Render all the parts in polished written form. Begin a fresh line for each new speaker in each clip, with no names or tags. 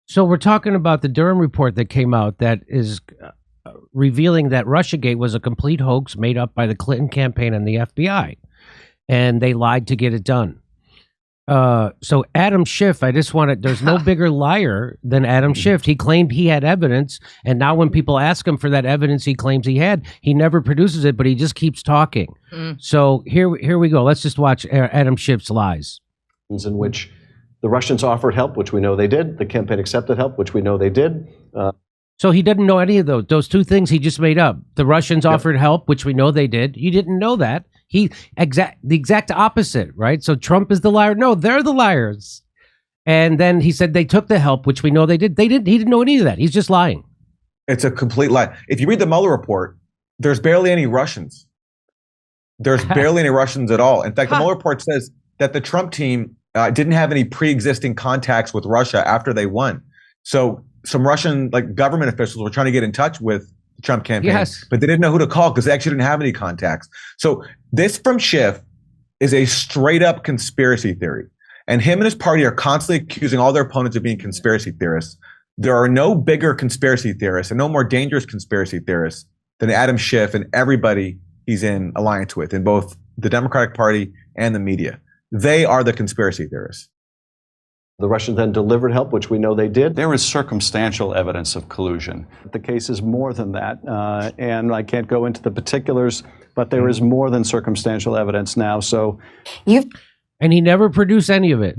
So we're talking about the Durham report that came out that is revealing that Russiagate was a complete hoax made up by the Clinton campaign and the FBI, and they lied to get it done. So Adam Schiff, there's no bigger liar than Adam Schiff. He claimed he had evidence, and now when people ask him for that evidence he claims he had, he never produces it, but he just keeps talking. So here we go. Let's just watch Adam Schiff's lies.
In which the Russians offered help, which we know they did. The campaign accepted help, which we know they did.
So he didn't know any of those. Those two things he just made up. The Russians offered help, which we know they did. You didn't know that. The exact opposite, right? So Trump is the liar. No, they're the liars. And then he said they took the help, which we know they did. He didn't know any of that. He's just lying.
It's a complete lie. If you read the Mueller report, there's barely any Russians. There's barely any Russians at all. In fact, the Mueller report says that the Trump team didn't have any pre-existing contacts with Russia after they won. So some Russian government officials were trying to get in touch with the Trump campaign, but they didn't know who to call because they actually didn't have any contacts. So this from Schiff is a straight up conspiracy theory. And him and his party are constantly accusing all their opponents of being conspiracy theorists. There are no bigger conspiracy theorists and no more dangerous conspiracy theorists than Adam Schiff and everybody he's in alliance with in both the Democratic Party and the media. They are the conspiracy theorists.
The Russians then delivered help, which we know they did.
There is circumstantial evidence of collusion.
The case is more than that, and I can't go into the particulars, but there is more than circumstantial evidence now. So
and he never produced any of it.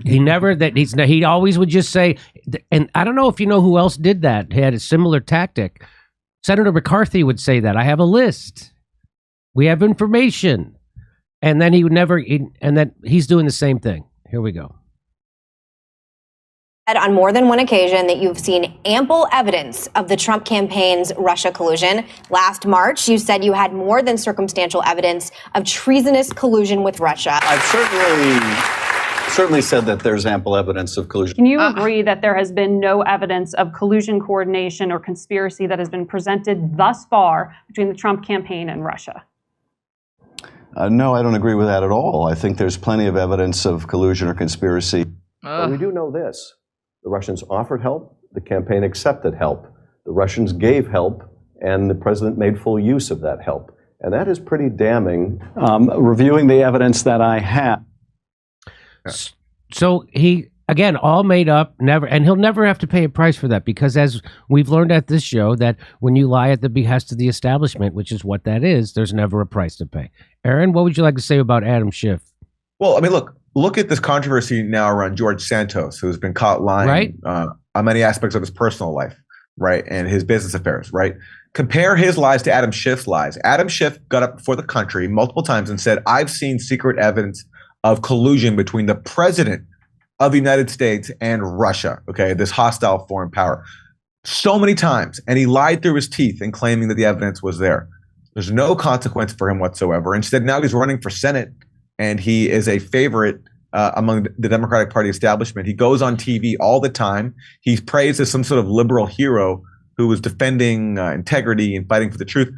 He always would just say, and I don't know if you know who else did that. He had a similar tactic. Senator McCarthy would say that. I have a list. We have information. And then and then he's doing the same thing. Here we go.
On more than one occasion that you've seen ample evidence of the Trump campaign's Russia collusion. Last March, you said you had more than circumstantial evidence of treasonous collusion with Russia.
I've certainly said that there's ample evidence of collusion.
Can you agree that there has been no evidence of collusion, coordination, or conspiracy that has been presented thus far between the Trump campaign and Russia?
No, I don't agree with that at all. I think there's plenty of evidence of collusion or conspiracy.
But we do know this. The Russians offered help. The campaign accepted help. The Russians gave help, and the president made full use of that help. And that is pretty damning.
Reviewing the evidence that I have.
So he, again, all made up, and he'll never have to pay a price for that, because as we've learned at this show, that when you lie at the behest of the establishment, which is what that is, there's never a price to pay. Aaron, what would you like to say about Adam Schiff?
Well, I mean, look at this controversy now around George Santos, who's been caught lying on many aspects of his personal life, right, and his business affairs, right? Compare his lies to Adam Schiff's lies. Adam Schiff got up before the country multiple times and said, I've seen secret evidence of collusion between the president of the United States and Russia, okay, this hostile foreign power, so many times. And he lied through his teeth in claiming that the evidence was there. There's no consequence for him whatsoever. Instead, now he's running for Senate, and he is a favorite among the Democratic Party establishment. He goes on TV all the time. He's praised as some sort of liberal hero who was defending integrity and fighting for the truth,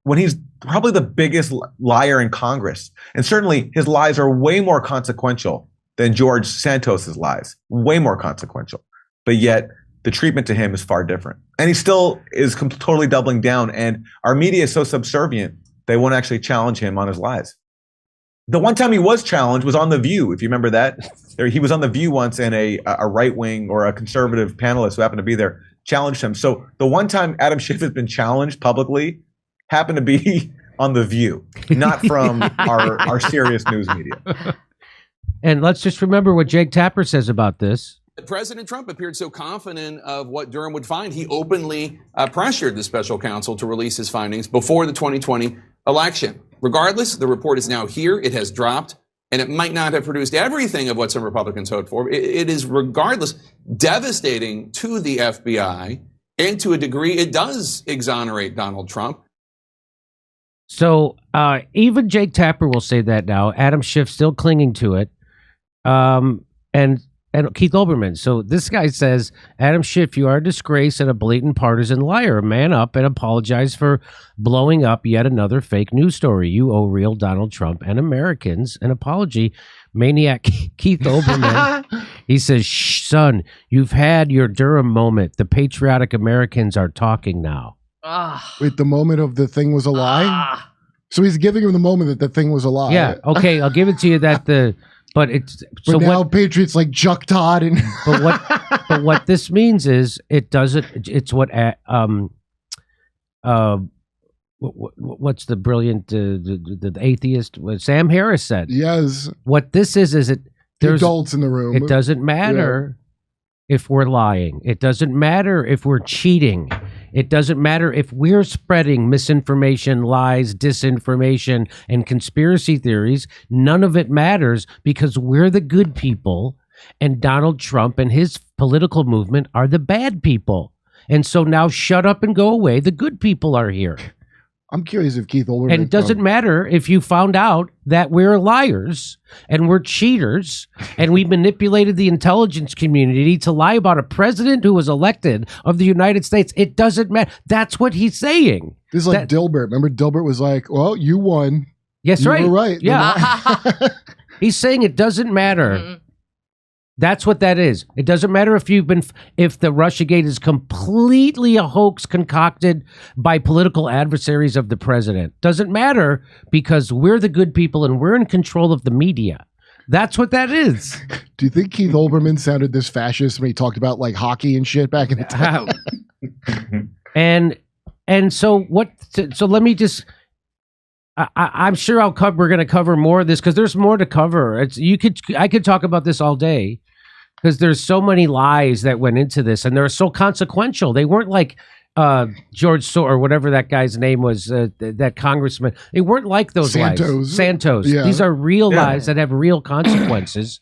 when he's probably the biggest liar in Congress. And certainly his lies are way more consequential than George Santos's lies, way more consequential. But yet the treatment to him is far different. And he still is totally doubling down. And our media is so subservient, they won't actually challenge him on his lies. The one time he was challenged was on The View, if you remember that. He was on The View once, and a right-wing or a conservative panelist who happened to be there challenged him. So the one time Adam Schiff has been challenged publicly happened to be on The View, not from our serious news media.
And let's just remember what Jake Tapper says about this.
President Trump appeared so confident of what Durham would find, he openly pressured the special counsel to release his findings before the 2020 election. Regardless, the report is now here. It has dropped, and it might not have produced everything of what some Republicans hoped for. It is, regardless, devastating to the FBI, and to a degree, it does exonerate Donald Trump.
So even Jake Tapper will say that now. Adam Schiff still clinging to it. And Keith Olbermann. So this guy says, Adam Schiff, you are a disgrace and a blatant partisan liar. Man up and apologize for blowing up yet another fake news story. You owe real Donald Trump and Americans an apology. Maniac Keith Olbermann He says, "Shh, son, you've had your Durham moment. The patriotic Americans are talking now."
Wait, the moment of the thing was a lie? So he's giving him the moment that the thing was a lie.
Yeah, okay, I'll give it to you but it's
but
so
now
what,
Patriots like Chuck Todd and
but what this means is it doesn't. It's what what's the brilliant the atheist Sam Harris said.
Yes.
What this is it there's
adults in the room.
It doesn't matter if we're lying. It doesn't matter if we're cheating. It doesn't matter if we're spreading misinformation, lies, disinformation, and conspiracy theories. None of it matters because we're the good people and Donald Trump and his political movement are the bad people. And so now shut up and go away. The good people are here.
I'm curious if Keith Olbermann...
And it doesn't matter if you found out that we're liars and we're cheaters and we manipulated the intelligence community to lie about a president who was elected of the United States. It doesn't matter. That's what he's saying.
This is like Dilbert. Remember Dilbert was like, well, you won.
Yes,
you
right.
were right.
Yeah. He's saying it doesn't matter. Mm-hmm. That's what that is. It doesn't matter if the Russiagate is completely a hoax concocted by political adversaries of the president. Doesn't matter because we're the good people and we're in control of the media. That's what that is.
Do you think Keith Olbermann sounded this fascist when he talked about like hockey and shit back in the time?
and so what? So let me just. I'm sure we're going to cover more of this because there's more to cover. I could talk about this all day because there's so many lies that went into this and they're so consequential. They weren't like George Soros or whatever that guy's name was, that congressman. They weren't like those lies. Santos. Yeah. These are real lies that have real consequences.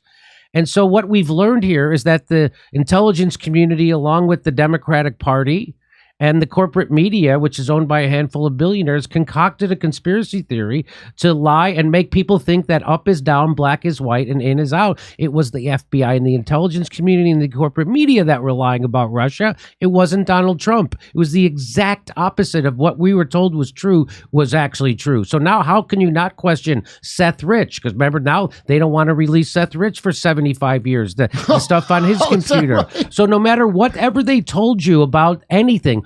And so what we've learned here is that the intelligence community, along with the Democratic Party, and the corporate media, which is owned by a handful of billionaires, concocted a conspiracy theory to lie and make people think that up is down, black is white, and in is out. It was the FBI and the intelligence community and the corporate media that were lying about Russia. It wasn't Donald Trump. It was the exact opposite of what we were told was true was actually true. So now how can you not question Seth Rich? Because remember, now they don't want to release Seth Rich for 75 years, the stuff on his computer. Right? So no matter whatever they told you about anything,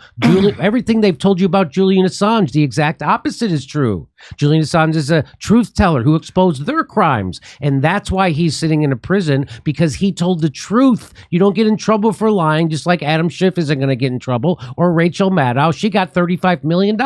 everything they've told you about Julian Assange, the exact opposite is true. Julian Assange is a truth teller who exposed their crimes. And that's why he's sitting in a prison, because he told the truth. You don't get in trouble for lying, just like Adam Schiff isn't going to get in trouble, or Rachel Maddow. She got $35 million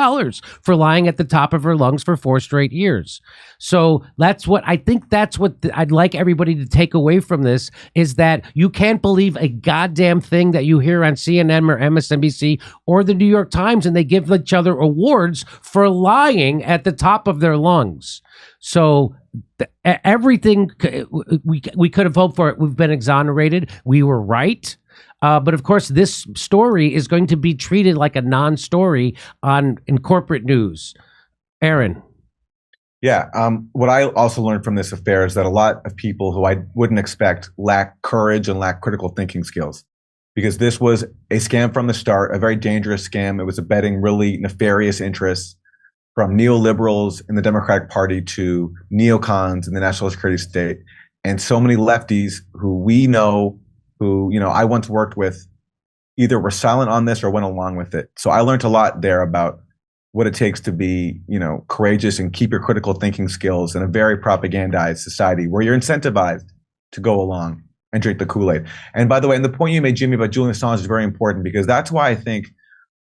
for lying at the top of her lungs for 4 straight years. So that's what I'd like everybody to take away from this, is that you can't believe a goddamn thing that you hear on CNN or MSNBC or the New York Times, and they give each other awards for lying at the top of their lungs. So everything we could have hoped for, it. We've been exonerated. We were right. But of course, this story is going to be treated like a non-story in corporate news. Aaron.
Yeah. What I also learned from this affair is that a lot of people who I wouldn't expect lack courage and lack critical thinking skills, because this was a scam from the start, a very dangerous scam. It was abetting really nefarious interests, from neoliberals in the Democratic Party to neocons in the national security state. And so many lefties who we know, who, I once worked with, either were silent on this or went along with it. So I learned a lot there about what it takes to be, courageous and keep your critical thinking skills in a very propagandized society where you're incentivized to go along and drink the Kool-Aid. And by the way, and the point you made, Jimmy, about Julian Assange is very important, because that's why I think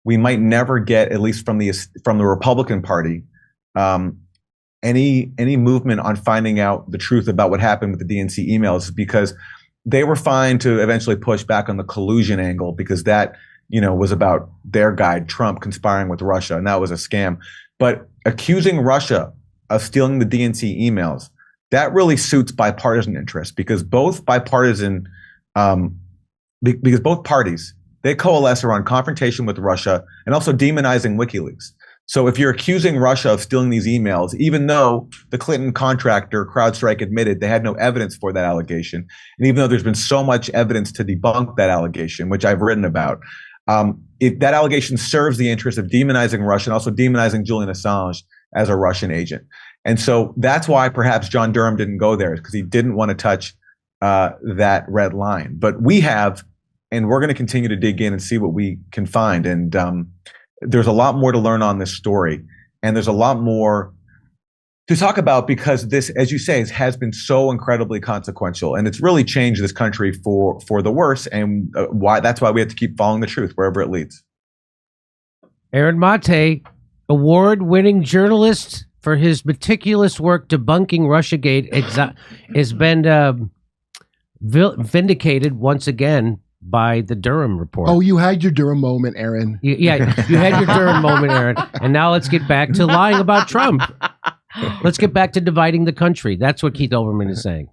we might never get, at least from the Republican Party, any movement on finding out the truth about what happened with the DNC emails, because they were fine to eventually push back on the collusion angle, because that, was about their guy, Trump, conspiring with Russia, and that was a scam. But accusing Russia of stealing the DNC emails, that really suits bipartisan interests, because both parties, they coalesce around confrontation with Russia and also demonizing WikiLeaks. So if you're accusing Russia of stealing these emails, even though the Clinton contractor CrowdStrike admitted they had no evidence for that allegation, and even though there's been so much evidence to debunk that allegation, which I've written about, if that allegation serves the interest of demonizing Russia and also demonizing Julian Assange as a Russian agent. And so that's why perhaps John Durham didn't go there, because he didn't want to touch that red line. But we have, and we're going to continue to dig in and see what we can find. And there's a lot more to learn on this story. And there's a lot more to talk about because this, as you say, has been so incredibly consequential. And it's really changed this country for the worse. And that's why we have to keep following the truth wherever it leads. Aaron
Maté, award-winning journalist for his meticulous work debunking Russiagate, has been vindicated once again by the Durham report.
Oh, you had your Durham moment, Aaron.
You had your Durham moment, Aaron. And now let's get back to lying about Trump. Let's get back to dividing the country. That's what Keith Olbermann is saying.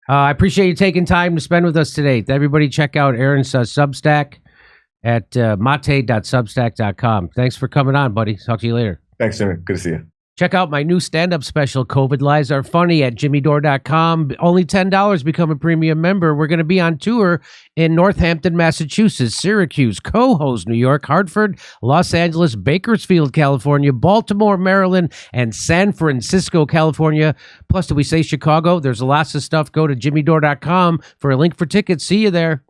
I appreciate you taking time to spend with us today. Everybody check out Aaron's Substack at mate.substack.com. Thanks for coming on, buddy. Talk to you later.
Thanks, Jimmy. Good to see you.
Check out my new stand-up special, COVID Lies Are Funny, at jimmydore.com. Only $10. Become a premium member. We're going to be on tour in Northampton, Massachusetts, Syracuse, Cohoes, New York, Hartford, Los Angeles, Bakersfield, California, Baltimore, Maryland, and San Francisco, California. Plus, did we say Chicago? There's lots of stuff. Go to jimmydore.com for a link for tickets. See you there.